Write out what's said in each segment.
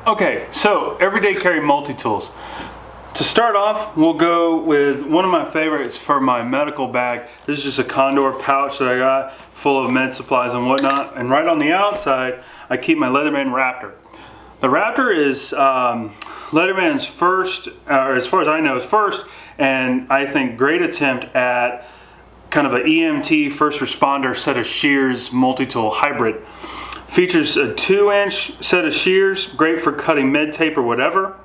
Okay, so everyday carry multi-tools. To start off, we'll go with one of my favorites for my medical bag. This is just a Condor pouch that I got full of med supplies and whatnot. And right on the outside, I keep my Leatherman Raptor. The Raptor is Leatherman's first, or as far as I know, is first, and I think great attempt at kind of an EMT first responder set of shears multi-tool hybrid. Features a 2-inch set of shears, great for cutting med tape or whatever.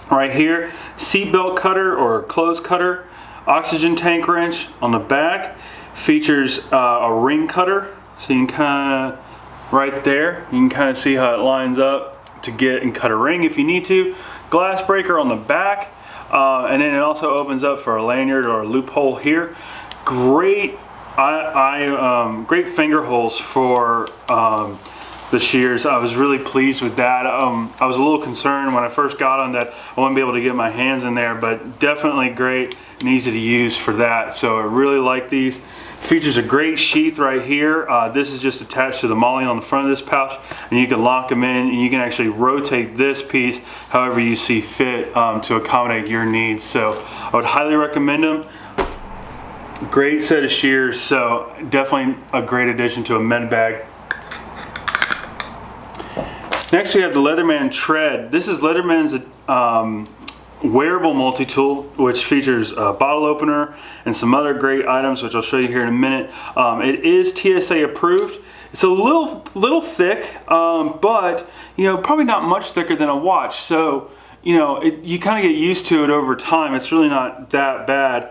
Right here, seatbelt cutter or clothes cutter, oxygen tank wrench on the back. Features a ring cutter, so you can kind of, right there, you can kind of see how it lines up to get and cut a ring if you need to. Glass breaker on the back, and then it also opens up for a lanyard or a loophole here. Great, great finger holes for the shears. I was really pleased with that. I was a little concerned when I first got on that I wouldn't be able to get my hands in there, but definitely great and easy to use for that. So I really like these. Features a great sheath right here. This is just attached to the MOLLE on the front of this pouch, and you can lock them in, and you can actually rotate this piece however you see fit to accommodate your needs. So I would highly recommend them. Great set of shears, so definitely a great addition to a med bag. Next we have the Leatherman Tread. This is Leatherman's wearable multi-tool, which features a bottle opener and some other great items, which I'll show you here in a minute. It is TSA approved. It's a little thick, but you know, probably not much thicker than a watch. So you know, you kind of get used to it over time. It's really not that bad.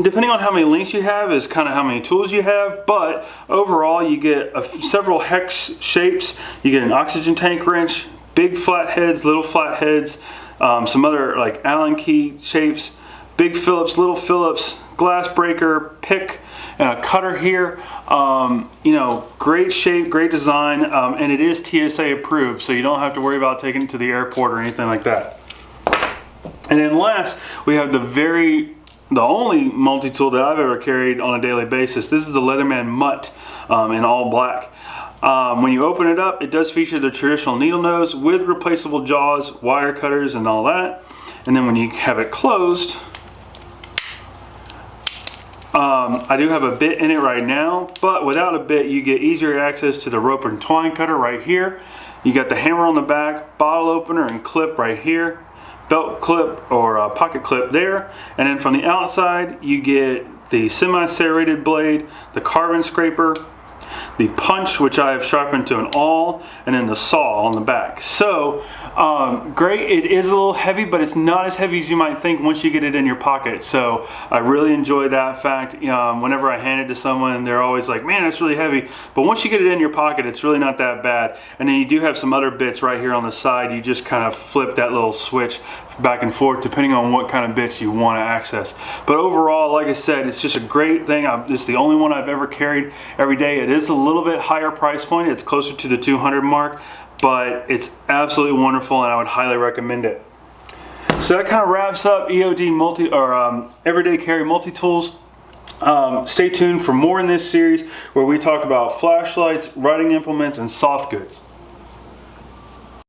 Depending on how many links you have is kind of how many tools you have, but overall you get several hex shapes. You get an oxygen tank wrench, big flat heads, little flat heads, some other like Allen key shapes, big Phillips, little Phillips, glass breaker, pick, and a cutter here. You know, great shape, great design, and it is TSA approved, so you don't have to worry about taking it to the airport or anything like that. And then last, we have the only multi-tool that I've ever carried on a daily basis. This is the Leatherman MUT in all black. When you open it up, it does feature the traditional needle nose with replaceable jaws, wire cutters, and all that. And then when you have it closed, I do have a bit in it right now, but without a bit, you get easier access to the rope and twine cutter right here. You got the hammer on the back, bottle opener, and clip right here. Belt clip or pocket clip there, and then from the outside you get the semi-serrated blade, the carbon scraper, the punch, which I have sharpened to an awl, and then the saw on the back. So great. It is a little heavy, but it's not as heavy as you might think once you get it in your pocket. So I really enjoy that fact. Whenever I hand it to someone, they're always like, man, that's really heavy. But once you get it in your pocket, it's really not that bad. And then you do have some other bits right here on the side. You just kind of flip that little switch back and forth depending on what kind of bits you want to access. But overall, like I said, it's just a great thing. It's the only one I've ever carried every day. It is a little bit higher price point. It's closer to the 200 mark, but it's absolutely wonderful and I would highly recommend it. So that kind of wraps up EOD everyday carry multi-tools. Stay tuned for more in this series where we talk about flashlights, writing implements, and soft goods.